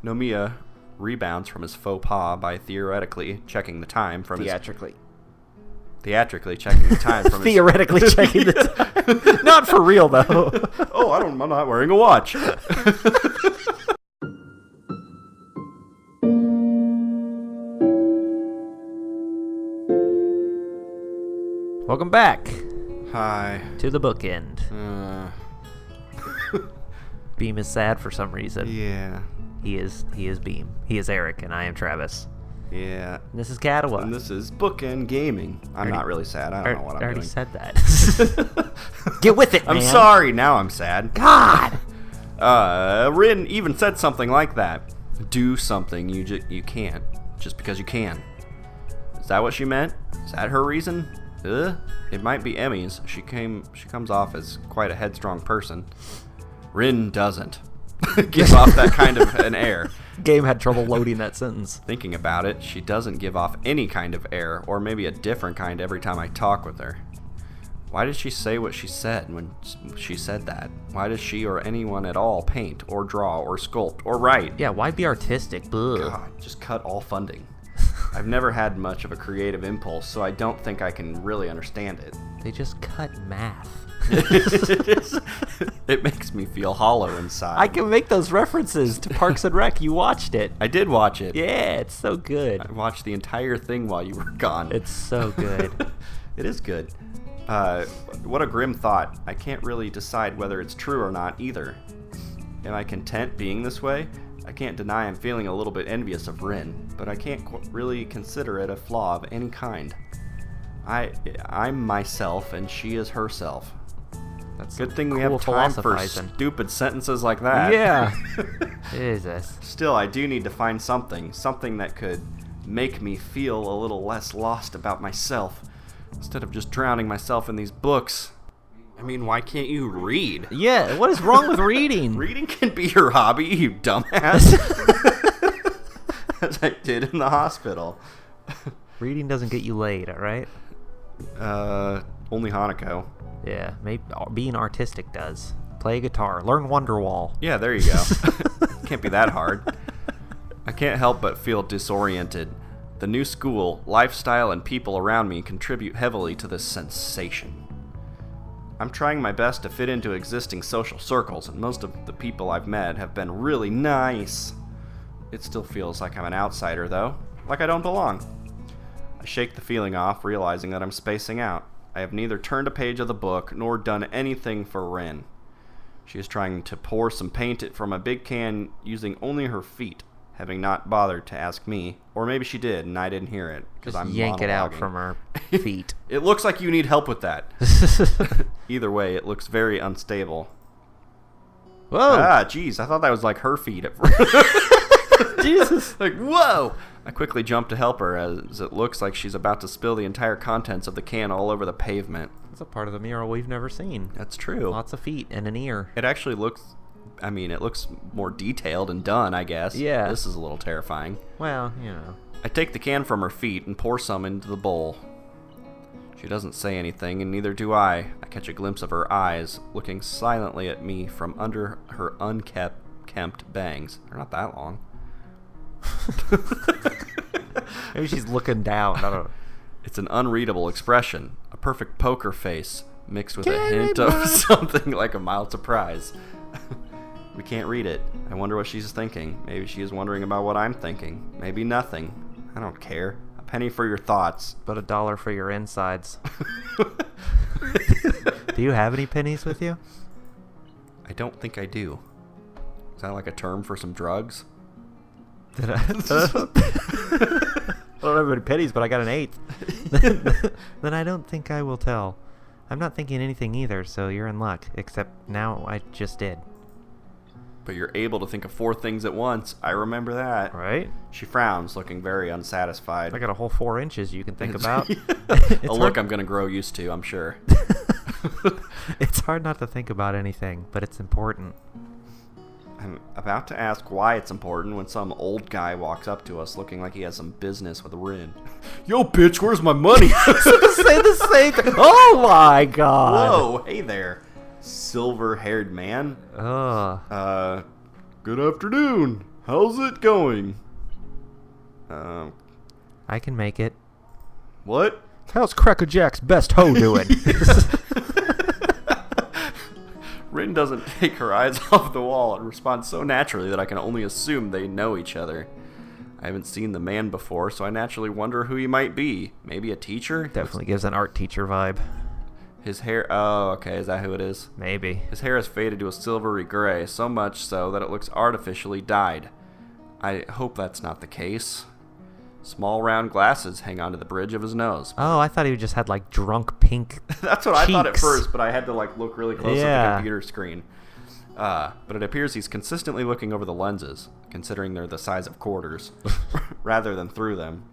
Nomiya rebounds from his faux pas by theoretically checking the time from Theatrically checking the time from Theoretically checking the time. Not for real, though. Oh, I'm not wearing a watch. Welcome back. Hi. To the bookend. Beam is sad for some reason. Yeah. He is Beam. He is Eric, and I am Travis. Yeah. And this is Katawa. And this is Bookend Gaming. I'm not really sad. I don't know what I'm doing. I already said that. Get with it, man. I'm sorry. Now I'm sad. God! Rin even said something like that. Do something you can't just because you can. Is that what she meant? Is that her reason? It might be Emmy's. She comes off as quite a headstrong person. Rin doesn't give off that kind of an air. Game had trouble loading that sentence. Thinking about it, she doesn't give off any kind of air, or maybe a different kind every time I talk with her. Why did she say what she said when she said that? Why does she or anyone at all paint, or draw, or sculpt, or write? Yeah, why be artistic? Ugh. God, just cut all funding. I've never had much of a creative impulse, so I don't think I can really understand it. They just cut math. It makes me feel hollow inside. I can make those references to Parks and Rec. You watched it. I did watch it. Yeah, it's so good. I watched the entire thing while you were gone. It's so good. It is good. What a grim thought. I can't really decide whether it's true or not either. Am I content being this way? I can't deny I'm feeling a little bit envious of Rin, but I can't really consider it a flaw of any kind. I'm myself and she is herself. That's good thing we cool have time for stupid sentences like that. Yeah. Jesus. Still, I do need to find something that could make me feel a little less lost about myself, instead of just drowning myself in these books. I mean, why can't you read? Yeah, what is wrong with reading? Reading can be your hobby, you dumbass. As I did in the hospital. Reading doesn't get you laid, alright? Only Hanako. Yeah, maybe being artistic does. Play guitar, learn Wonderwall. Yeah, there you go. Can't be that hard. I can't help but feel disoriented. The new school, lifestyle, and people around me contribute heavily to this sensation. I'm trying my best to fit into existing social circles, and most of the people I've met have been really nice. It still feels like I'm an outsider, though, like I don't belong. I shake the feeling off, realizing that I'm spacing out. I have neither turned a page of the book nor done anything for Rin. She is trying to pour some paint from a big can using only her feet, having not bothered to ask me, or maybe she did and I didn't hear it because I'm yank it out monologuing. from her feet. It looks like you need help with that. Either way, it looks very unstable. Whoa! Ah, jeez, I thought that was like her feet at first. Jesus! Like, whoa! I quickly jump to help her as it looks like she's about to spill the entire contents of the can all over the pavement. It's a part of the mural we've never seen. That's true. Lots of feet and an ear. It actually looks... I mean, it looks more detailed and done, I guess. Yeah. This is a little terrifying. Well, you know. I take the can from her feet and pour some into the bowl. She doesn't say anything, and neither do I. I catch a glimpse of her eyes, looking silently at me from under her unkempt bangs. They're not that long. Maybe she's looking down. I don't know. It's an unreadable expression, a perfect poker face, mixed with a hint of something like a mild surprise. We can't read it. I wonder what she's thinking. Maybe she is wondering about what I'm thinking. Maybe nothing. I don't care. A penny for your thoughts. But $1 for your insides. Do you have any pennies with you? I don't think I do. Is that like a term for some drugs? Did I? I don't have any pennies, but I got an eighth. Then I don't think I will tell. I'm not thinking anything either, so you're in luck. Except now I just did. But you're able to think of 4 things at once. I remember that. Right? She frowns, looking very unsatisfied. I got a whole 4 inches you can think about. A look I'm going to grow used to, I'm sure. It's hard not to think about anything, but it's important. I'm about to ask why it's important when some old guy walks up to us looking like he has some business with Rin. Yo, bitch, where's my money? Say the same thing. Oh, my God. Whoa, hey there, silver-haired man. Ugh. Good afternoon. How's it going? I can make it. What? How's Cracker Jack's best hoe doing? Rin doesn't take her eyes off the wall and responds so naturally that I can only assume they know each other. I haven't seen the man before, so I naturally wonder who he might be. Maybe a teacher? Definitely gives an art teacher vibe. His hair... Oh, okay. Is that who it is? Maybe. His hair has faded to a silvery gray, so much so that it looks artificially dyed. I hope that's not the case. Small round glasses hang onto the bridge of his nose. Oh, I thought he just had like drunk pink That's what cheeks. I thought at first, but I had to like look really close at Yeah. the computer screen. But it appears he's consistently looking over the lenses, considering they're the size of quarters, rather than through them.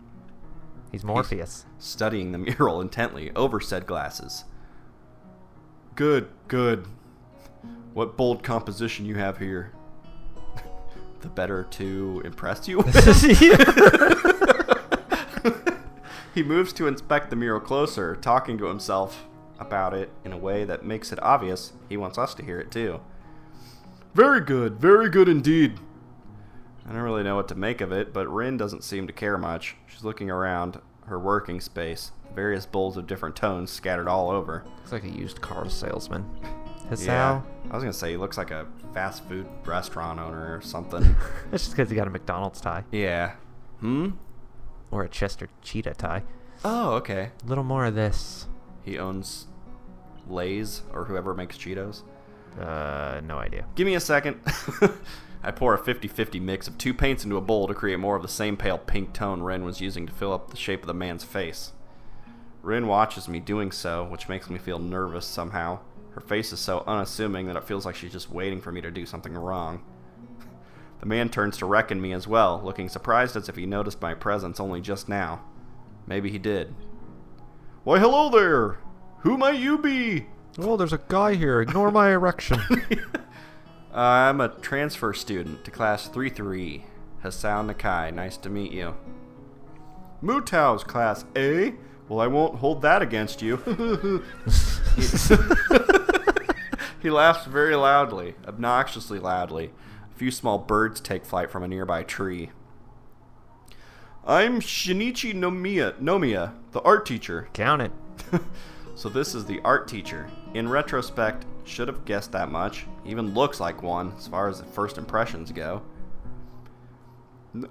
He's Morpheus. He's studying the mural intently over said glasses. Good, good. What bold composition you have here. The better to impress you with? He moves to inspect the mural closer, talking to himself about it in a way that makes it obvious he wants us to hear it too. Very good indeed. I don't really know what to make of it, but Rin doesn't seem to care much. She's looking around her working space, various bowls of different tones scattered all over. Looks like a used car salesman. Hisao? Yeah, I was going to say he looks like a fast food restaurant owner or something. That's just because he got a McDonald's tie. Yeah. Or a Chester Cheetah tie. Oh, okay. A little more of this. He owns Lay's or whoever makes Cheetos. No idea. Give me a second. I pour a 50-50 mix of two paints into a bowl to create more of the same pale pink tone Rin was using to fill up the shape of the man's face. Rin watches me doing so, which makes me feel nervous somehow. Her face is so unassuming that it feels like she's just waiting for me to do something wrong. The man turns to reckon me as well, looking surprised as if he noticed my presence only just now. Maybe he did. Why, hello there! Who might you be? Oh, there's a guy here. Ignore my erection. I'm a transfer student to class 3-3. Hisao Nakai, nice to meet you. Mutao's class A? Well, I won't hold that against you. He laughs very loudly, obnoxiously loudly. A few small birds take flight from a nearby tree. I'm Shinichi Nomiya, the art teacher. Count it. So this is the art teacher. In retrospect, should have guessed that much. Even looks like one, as far as the first impressions go.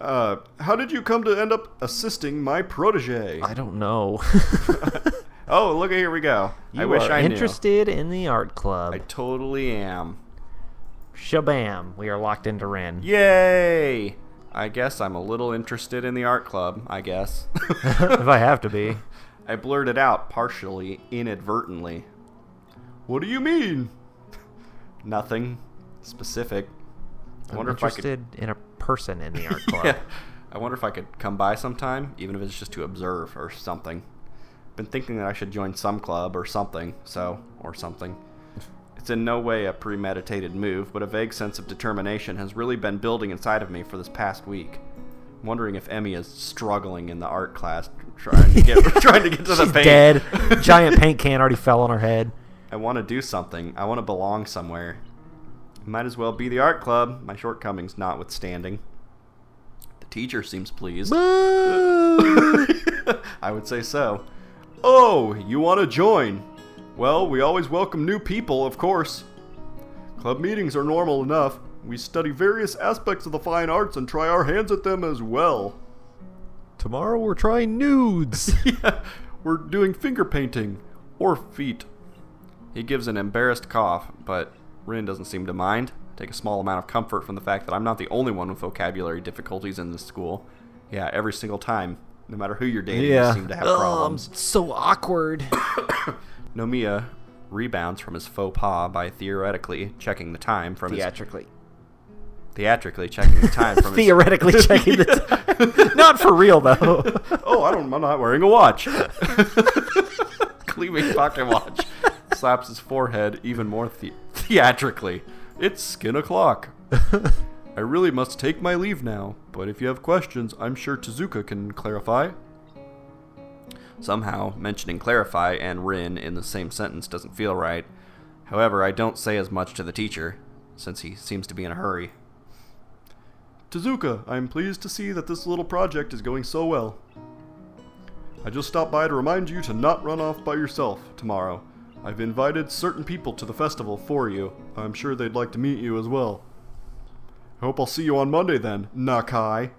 How did you come to end up assisting my protege? I don't know. Oh, look, here we go. You I wish are I knew. interested in the art club. I totally am. Shabam. We are locked into Rin. Yay! I guess I'm a little interested in the art club, I guess. If I have to be. I blurted out, partially inadvertently. What do you mean? Nothing specific. I I'm wonder if I could... interested in a person in the art club. Yeah. I wonder if I could come by sometime, even if it's just to observe or something. Been thinking that I should join some club or something, or something. It's in no way a premeditated move, but a vague sense of determination has really been building inside of me for this past week. I'm wondering if Emmy is struggling in the art class, trying to get to the She's paint. dead. Giant paint can already fell on her head. I want to do something. I want to belong somewhere. Might as well be the art club, my shortcomings notwithstanding. The teacher seems pleased. I would say so. Oh, you want to join? Well, we always welcome new people, of course. Club meetings are normal enough. We study various aspects of the fine arts and try our hands at them as well. Tomorrow we're trying nudes. Yeah, we're doing finger painting. Or feet. He gives an embarrassed cough, but Rin doesn't seem to mind. Take a small amount of comfort from the fact that I'm not the only one with vocabulary difficulties in this school. Yeah, every single time, no matter who you're dating, you seem to have problems. So awkward. Nomiya rebounds from his faux pas by theoretically checking the time from Theatrically checking the time from Theoretically checking the time. Not for real, though. Oh, I'm not wearing a watch. Gleaming pocket watch. Slaps his forehead even more theatrically. It's skin o'clock. I really must take my leave now, but if you have questions, I'm sure Tezuka can clarify. Somehow, mentioning clarify and Rin in the same sentence doesn't feel right. However, I don't say as much to the teacher, since he seems to be in a hurry. Tezuka, I am pleased to see that this little project is going so well. I just stopped by to remind you to not run off by yourself tomorrow. I've invited certain people to the festival for you. I'm sure they'd like to meet you as well. I hope I'll see you on Monday then, Nakai.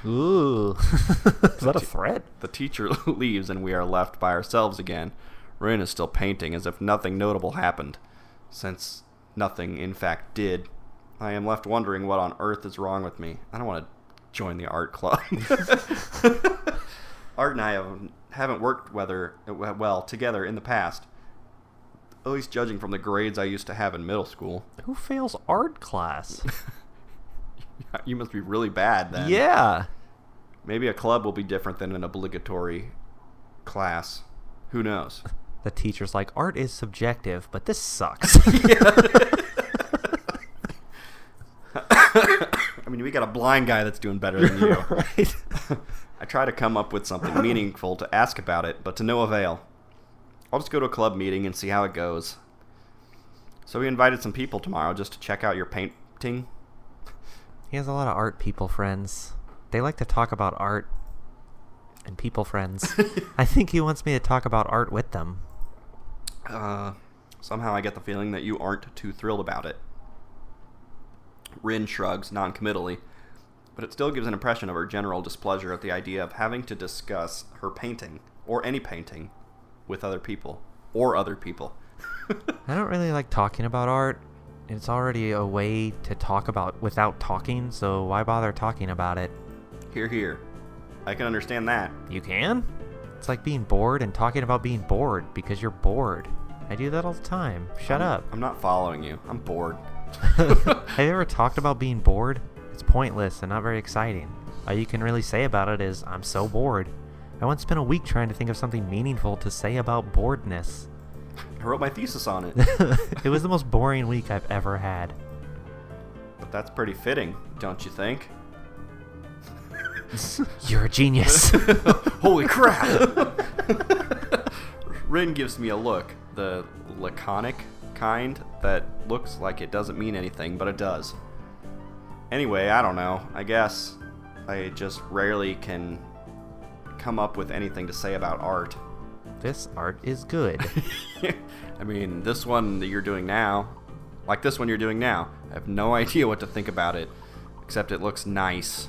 Ooh. Is that a threat? The teacher leaves and we are left by ourselves again. Rin is still painting as if nothing notable happened, since nothing in fact did. I am left wondering what on earth is wrong with me. I don't want to join the art club. Art and I haven't worked well together in the past. At least judging from the grades I used to have in middle school. Who fails art class? You must be really bad then. Yeah. Maybe a club will be different than an obligatory class. Who knows? The teacher's like, art is subjective, but this sucks. I mean, we got a blind guy that's doing better than you. Right. I try to come up with something meaningful to ask about it, but to no avail. I'll just go to a club meeting and see how it goes. So we invited some people tomorrow just to check out your painting. He has a lot of art people friends. They like to talk about art and people friends. I think he wants me to talk about art with them. Somehow I get the feeling that you aren't too thrilled about it. Rin shrugs non-committally, but it still gives an impression of her general displeasure at the idea of having to discuss her painting, or any painting, with other people. Or other people. I don't really like talking about art. It's already a way to talk about without talking, so why bother talking about it? Hear, hear. I can understand that. You can? It's like being bored and talking about being bored because you're bored. I do that all the time. Shut up. I'm not following you. I'm bored. Have you ever talked about being bored? It's pointless and not very exciting. All you can really say about it is, I'm so bored. I once spent a week trying to think of something meaningful to say about boredness. I wrote my thesis on it. It was the most boring week I've ever had. But that's pretty fitting, don't you think? You're a genius. Holy crap! Rin gives me a look, the laconic kind that looks like it doesn't mean anything, but it does. Anyway, I don't know. I guess I just rarely can come up with anything to say about art. This art is good. I mean, this one that you're doing now, like this one you're doing now, I have no idea what to think about it, except it looks nice.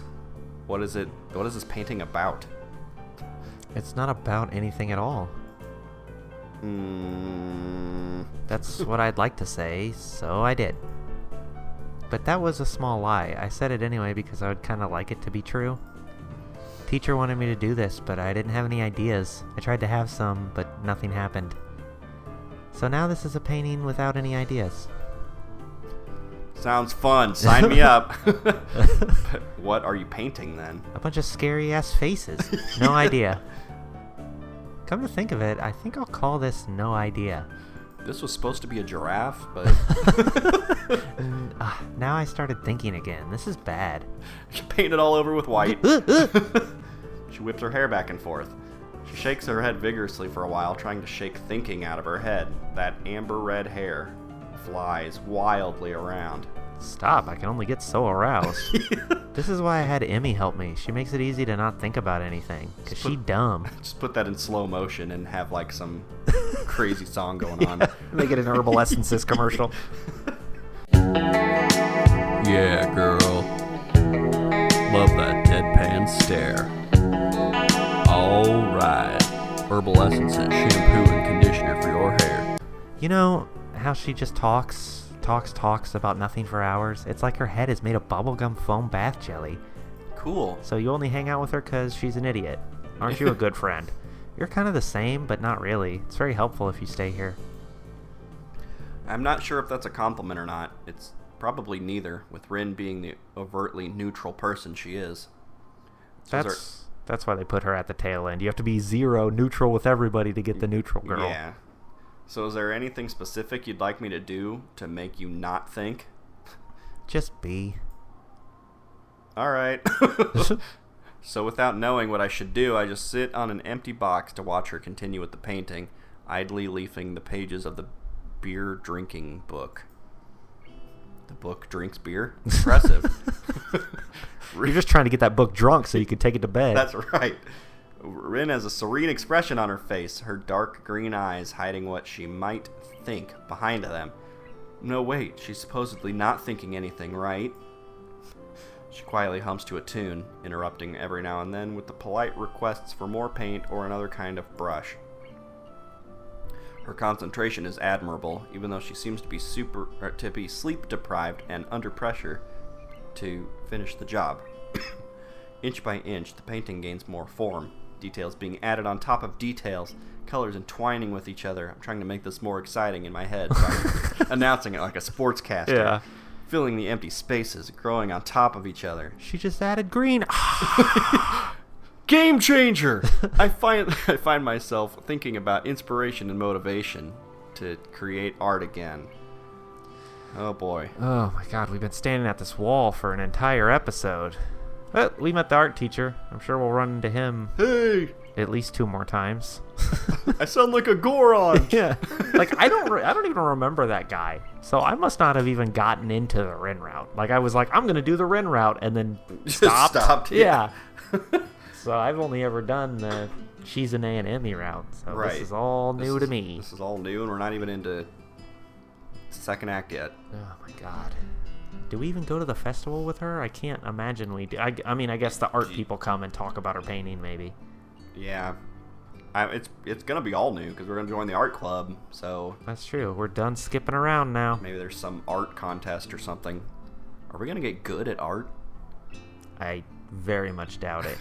What is it? What is this painting about? It's not about anything at all. That's what I'd like to say, so I did. But that was a small lie. I said it anyway because I would kind of like it to be true. Teacher wanted me to do this, but I didn't have any ideas. I tried to have some, but nothing happened. So now this is a painting without any ideas. Sounds fun. Sign me up. What are you painting then? A bunch of scary-ass faces. No idea. Come to think of it, I think I'll call this No Idea. This was supposed to be a giraffe, but... Now I started thinking again. This is bad. She painted all over with white. She whips her hair back and forth. She shakes her head vigorously for a while, trying to shake thinking out of her head. That amber red hair flies wildly around. Stop, I can only get so aroused. This is why I had Emmy help me. She makes it easy to not think about anything, because she's dumb. Just put that in slow motion and have like some crazy song going on. Make it an Herbal Essences commercial. Yeah, girl. Love that deadpan stare. Alright. Herbal Essences shampoo and conditioner for your hair. You know how she just talks about nothing for hours? It's like her head is made of bubblegum foam bath jelly. Cool. So you only hang out with her because she's an idiot. Aren't you a good friend? You're kind of the same, but not really. It's very helpful if you stay here. I'm not sure if that's a compliment or not. It's probably neither, with Rin being the overtly neutral person she is. So that's why they put her at the tail end. You have to be zero neutral with everybody to get the neutral girl. Yeah. So is there anything specific you'd like me to do to make you not think? Just be. Alright. So without knowing what I should do, I just sit on an empty box to watch her continue with the painting, idly leafing the pages of the beer drinking book. The book drinks beer. Impressive. You're just trying to get that book drunk so you can take it to bed. That's right. Rin has a serene expression on her face, her dark green eyes hiding what she might think behind them. No, wait, she's supposedly not thinking anything, right? She quietly hums to a tune, interrupting every now and then with the polite requests for more paint or another kind of brush. Her concentration is admirable, even though she seems to be sleep deprived and under pressure to finish the job. Inch by inch, the painting gains more form, details being added on top of details, colors entwining with each other. I'm trying to make this more exciting in my head by announcing it like a sportscaster. Yeah. Filling the empty spaces, growing on top of each other. She just added green. Game changer! I find myself thinking about inspiration and motivation to create art again. Oh boy. Oh my god, we've been standing at this wall for an entire episode. Well, we met the art teacher. I'm sure we'll run into him Hey! at least 2 more times. I sound like a Goron! Yeah. Like, I don't even remember that guy. So I must not have even gotten into the Rin route. Like, I was like, I'm going to do the Rin route, and then stopped. Stopped, yeah. So I've only ever done the Shizune and Emmy route. So Right. this is all new to me. This is all new, and we're not even into second act yet. Oh my god. Do we even go to the festival with her? I can't imagine we do. I mean, I guess the art people come and talk about her painting, maybe. Yeah. It's going to be all new, because we're going to join the art club, so... That's true. We're done skipping around now. Maybe there's some art contest or something. Are we going to get good at art? I very much doubt it.